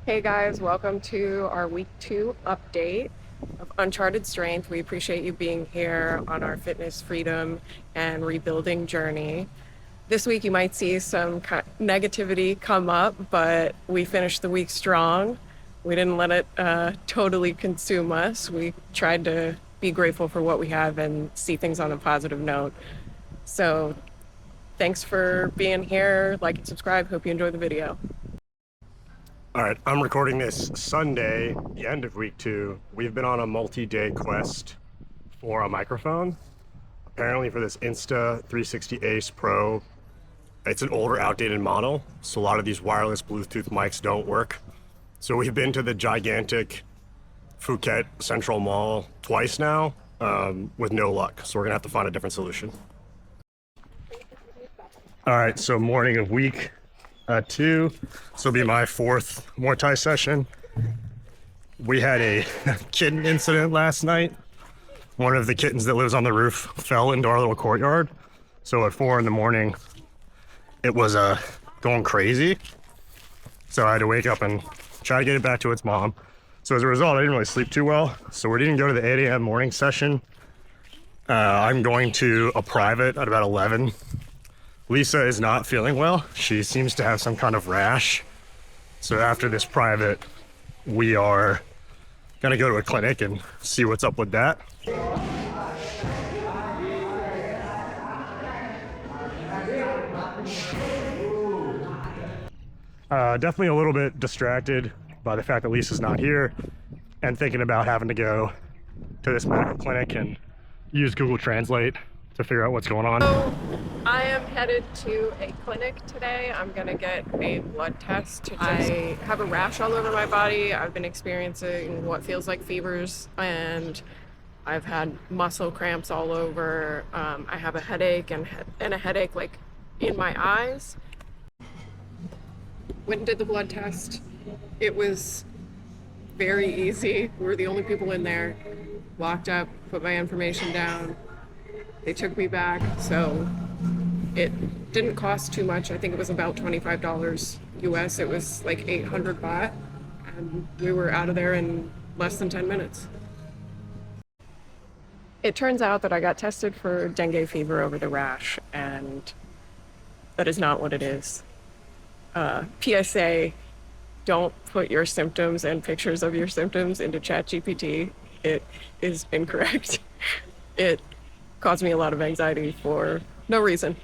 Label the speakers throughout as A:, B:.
A: Hey guys, welcome to our week 2 update of Uncharted Strength. We appreciate you being here on our fitness freedom and rebuilding journey. This week you might see some negativity come up, but we finished the week strong. We didn't let it totally consume us. We tried to be grateful for what we have and see things on a positive note. So thanks for being here. Like and subscribe. Hope you enjoy the video.
B: All right, I'm recording this Sunday, the end of week 2. We've been on a multi-day quest for a microphone. Apparently for this Insta360 Ace Pro, it's an older, outdated model, so a lot of these wireless Bluetooth mics don't work. So we've been to the gigantic Phuket Central Mall twice now, with no luck. So we're gonna have to find a different solution. All right, so morning of week 2. This will be my 4th Muay Thai session. We had a kitten incident last night. One of the kittens that lives on the roof fell into our little courtyard. So at 4 in the morning, it was going crazy. So I had to wake up and try to get it back to its mom. So as a result, I didn't really sleep too well. So we didn't go to the 8 a.m. morning session. I'm going to a private at about 11. Lisa is not feeling well. She seems to have some kind of rash. So after this private, we are gonna go to a clinic and see what's up with that. Definitely a little bit distracted by the fact that Lisa's not here and thinking about having to go to this medical clinic and use Google Translate to figure out what's going on.
A: So I am headed to a clinic today. I'm gonna get a blood test. I have a rash all over my body. I've been experiencing what feels like fevers, and I've had muscle cramps all over. I have a headache and a headache like in my eyes. Went and did the blood test. It was very easy. We were the only people in there. Walked up, put my information down. They took me back, so it didn't cost too much. I think it was about $25 US. It was like 800 baht, and we were out of there in less than 10 minutes. It turns out that I got tested for dengue fever over the rash, and that is not what it is. PSA, don't put your symptoms and pictures of your symptoms into ChatGPT. It is incorrect. It caused me a lot of anxiety for no reason.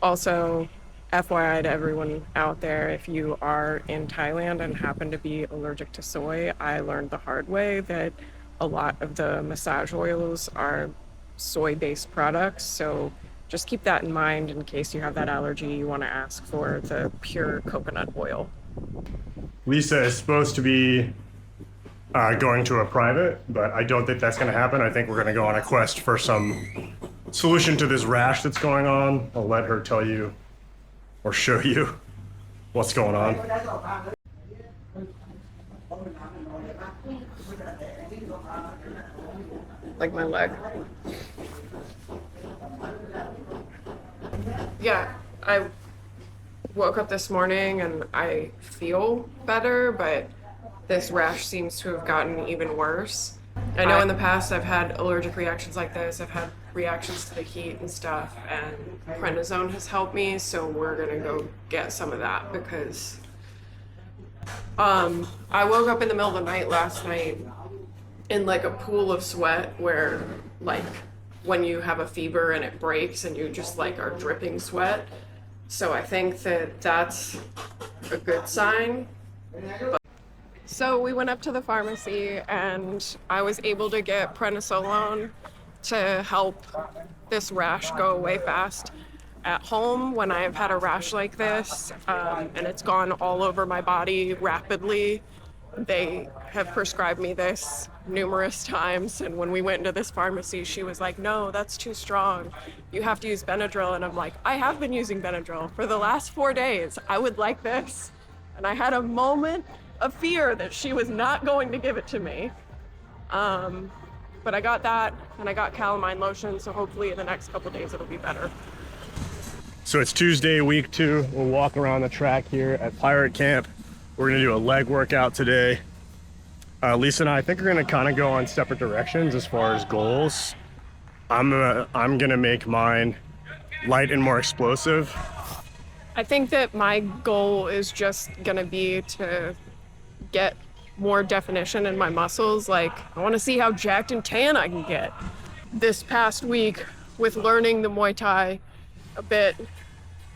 A: Also, FYI to everyone out there, if you are in Thailand and happen to be allergic to soy, I learned the hard way that a lot of the massage oils are soy-based products, so just keep that in mind in case you have that allergy. You want to ask for the pure coconut oil.
B: Lisa is supposed to be going to a private, but I don't think that's going to happen. I think we're going to go on a quest for some solution to this rash that's going on. I'll let her tell you or show you what's going on.
A: Like my leg. Yeah, I woke up this morning and I feel better, but this rash seems to have gotten even worse. I know in the past I've had allergic reactions like this. I've had reactions to the heat and stuff, and prednisone has helped me, so we're gonna go get some of that because I woke up in the middle of the night last night in like a pool of sweat where like when you have a fever and it breaks and you just like are dripping sweat. So I think that that's a good sign. So we went up to the pharmacy and I was able to get prednisolone to help this rash go away fast. At home, when I've had a rash like this and it's gone all over my body rapidly, they have prescribed me this numerous times. And when we went into this pharmacy, she was like, no, that's too strong. You have to use Benadryl. And I'm like, I have been using Benadryl for the last 4 days. I would like this. And I had a moment of fear that she was not going to give it to me. But I got that, and I got calamine lotion, so hopefully in the next couple days it'll be better.
B: So it's Tuesday, week 2. We'll walk around the track here at Pirate Camp. We're gonna do a leg workout today. Lisa and I think we're gonna kind of go on separate directions as far as goals. I'm gonna make mine light and more explosive.
A: I think that my goal is just gonna be to get more definition in my muscles. Like, I want to see how jacked and tan I can get. This past week, with learning the Muay Thai a bit,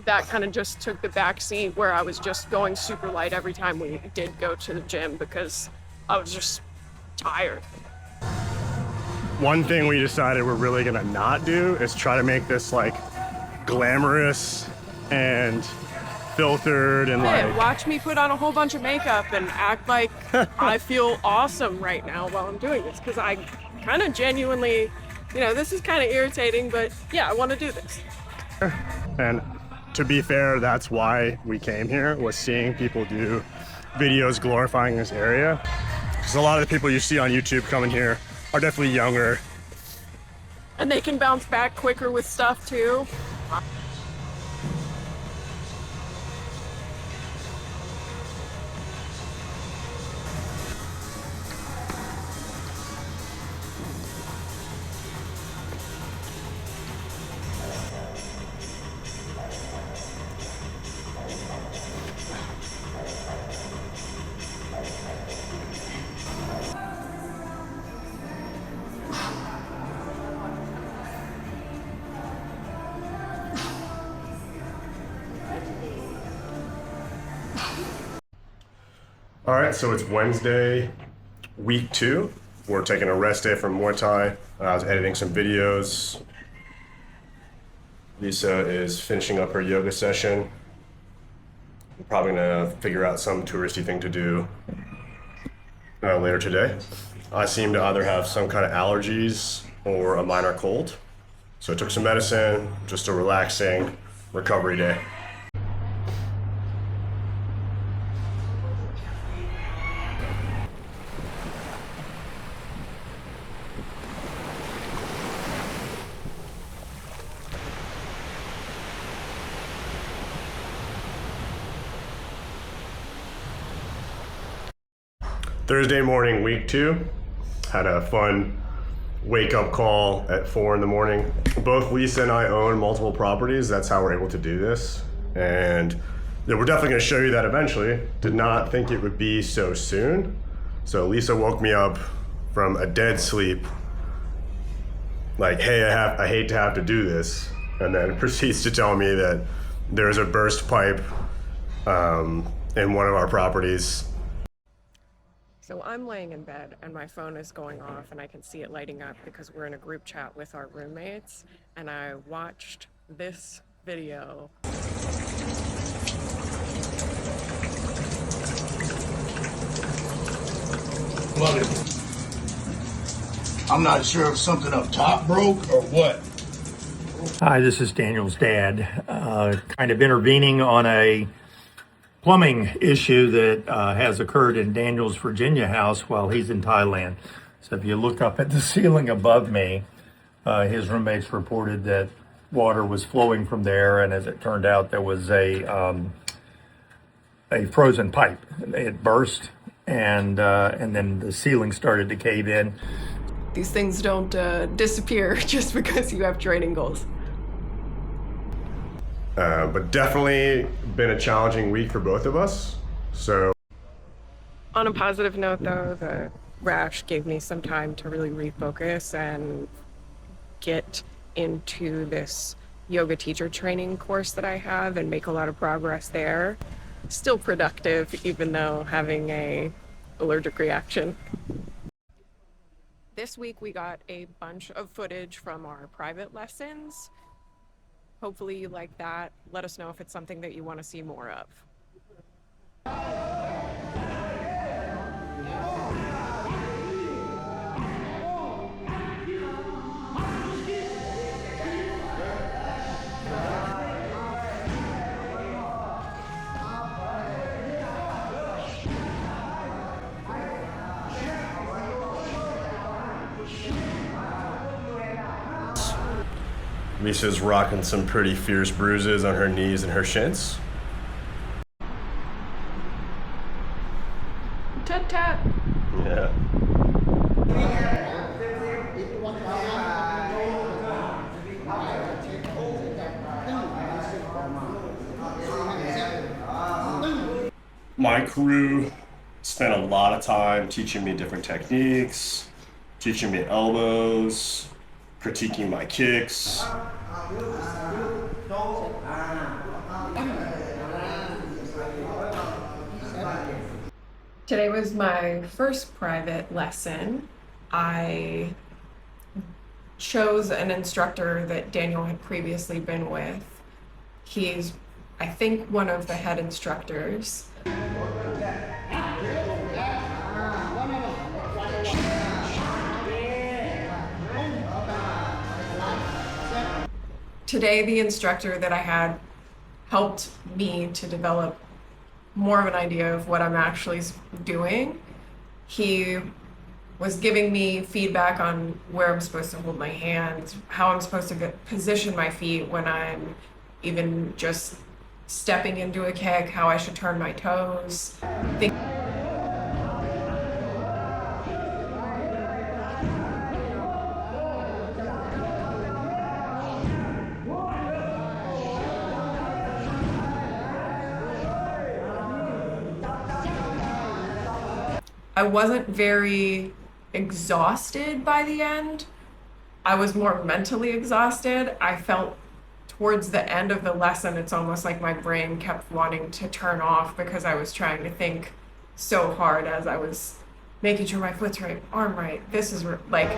A: that kind of just took the back seat, where I was just going super light every time we did go to the gym because I was just tired.
B: One thing we decided we're really gonna not do is try to make this like glamorous and filtered and
A: Hey,
B: like
A: watch me put on a whole bunch of makeup and act like I feel awesome right now while I'm doing this, because I kind of genuinely, this is kind of irritating, but yeah, I want to do this.
B: And to be fair, that's why we came here, was seeing people do videos glorifying this area. Because a lot of the people you see on YouTube coming here are definitely younger.
A: And they can bounce back quicker with stuff too.
B: All right, so it's Wednesday, week 2. We're taking a rest day from Muay Thai. I was editing some videos. Lisa is finishing up her yoga session. I'm probably gonna figure out some touristy thing to do later today. I seem to either have some kind of allergies or a minor cold. So I took some medicine, just a relaxing recovery day. Thursday morning, week 2. Had a fun wake-up call at 4 in the morning. Both Lisa and I own multiple properties. That's how we're able to do this. And yeah, we're definitely gonna show you that eventually. Did not think it would be so soon. So Lisa woke me up from a dead sleep, like, hey, I hate to have to do this. And then proceeds to tell me that there's a burst pipe in one of our properties.
A: So I'm laying in bed and my phone is going off and I can see it lighting up because we're in a group chat with our roommates, and I watched this video.
C: Love it. I'm not sure if something up top broke or what.
D: Hi, this is Daniel's dad, kind of intervening on a plumbing issue that has occurred in Daniel's Virginia house while he's in Thailand. So if you look up at the ceiling above me, his roommates reported that water was flowing from there, and as it turned out, there was a frozen pipe. It burst, and then the ceiling started to cave in.
A: These things don't disappear just because you have training goals.
B: But definitely been a challenging week for both of us. So
A: On a positive note though, the rash gave me some time to really refocus and get into this yoga teacher training course that I have and make a lot of progress there. Still productive, even though having a allergic reaction. This week we got a bunch of footage from our private lessons. Hopefully you like that. Let us know if it's something that you want to see more of.
B: Lisa's rocking some pretty fierce bruises on her knees and her shins.
A: Tat tat.
B: Yeah. My crew spent a lot of time teaching me different techniques, teaching me elbows, critiquing my kicks.
A: Today was my first private lesson. I chose an instructor that Daniel had previously been with. He's, I think, one of the head instructors. Today, the instructor that I had helped me to develop more of an idea of what I'm actually doing. He was giving me feedback on where I'm supposed to hold my hands, how I'm supposed to position my feet when I'm even just stepping into a kick, how I should turn my toes. I wasn't very exhausted by the end. I was more mentally exhausted. I felt towards the end of the lesson, it's almost like my brain kept wanting to turn off because I was trying to think so hard as I was making sure my foot's right, arm right. This is like.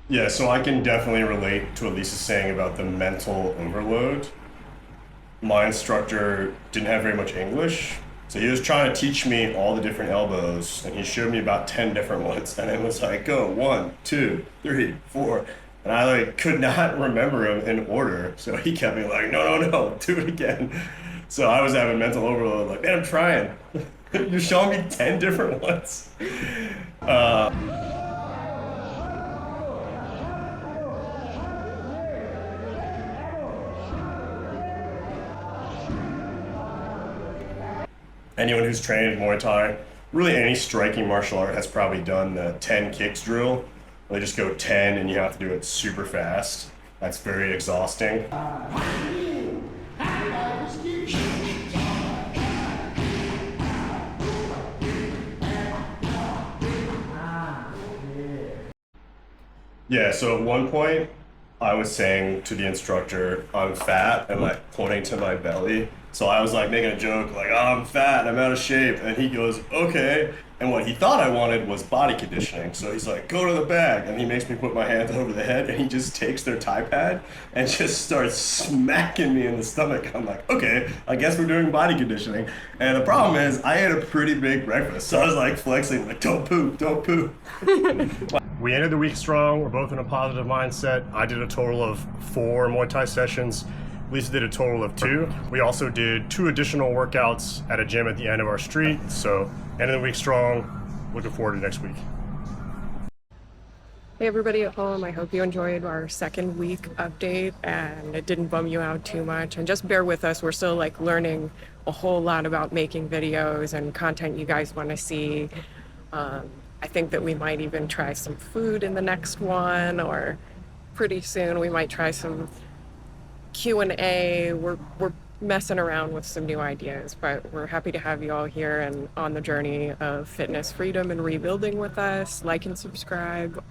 B: Yeah, so I can definitely relate to what Lisa's saying about the mental overload. My instructor didn't have very much English, so he was trying to teach me all the different elbows, and he showed me about 10 different ones, and it was like, go, 1, 2, 3, 4, and I like could not remember them in order, so he kept me like, no, do it again. So I was having mental overload, like, man, I'm trying. You're showing me 10 different ones. Anyone who's trained Muay Thai, really any striking martial art has probably done the 10 kicks drill. They just go 10 and you have to do it super fast. That's very exhausting. Yeah, so at one point, I was saying to the instructor, I'm fat, and like pointing to my belly. So I was like making a joke, like, oh, I'm fat, I'm out of shape. And he goes, okay. And what he thought I wanted was body conditioning. So he's like, go to the bag. And he makes me put my hands over the head, and he just takes their Thai pad and just starts smacking me in the stomach. I'm like, okay, I guess we're doing body conditioning. And the problem is, I ate a pretty big breakfast. So I was like flexing, like, don't poop, don't poop. We ended the week strong. We're both in a positive mindset. I did a total of 4 Muay Thai sessions. Lisa did a total of 2. We also did 2 additional workouts at a gym at the end of our street. So, end of the week strong. Looking forward to next week.
A: Hey everybody at home, I hope you enjoyed our second week update and it didn't bum you out too much. And just bear with us, we're still like learning a whole lot about making videos and content you guys want to see. I think that we might even try some food in the next one, or pretty soon we might try some Q&A. We're messing around with some new ideas, but we're happy to have you all here and on the journey of fitness freedom and rebuilding with us. Like and subscribe.